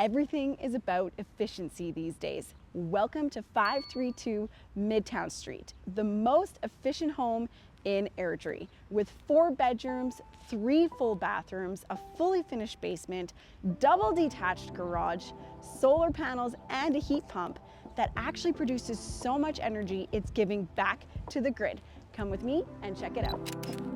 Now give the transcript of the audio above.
Everything is about efficiency these days. Welcome to 532 Midtown Street, the most efficient home in Airdrie, with 4 bedrooms, 3 full bathrooms, a fully finished basement, double detached garage, solar panels, and a heat pump that actually produces so much energy it's giving back to the grid. Come with me and check it out.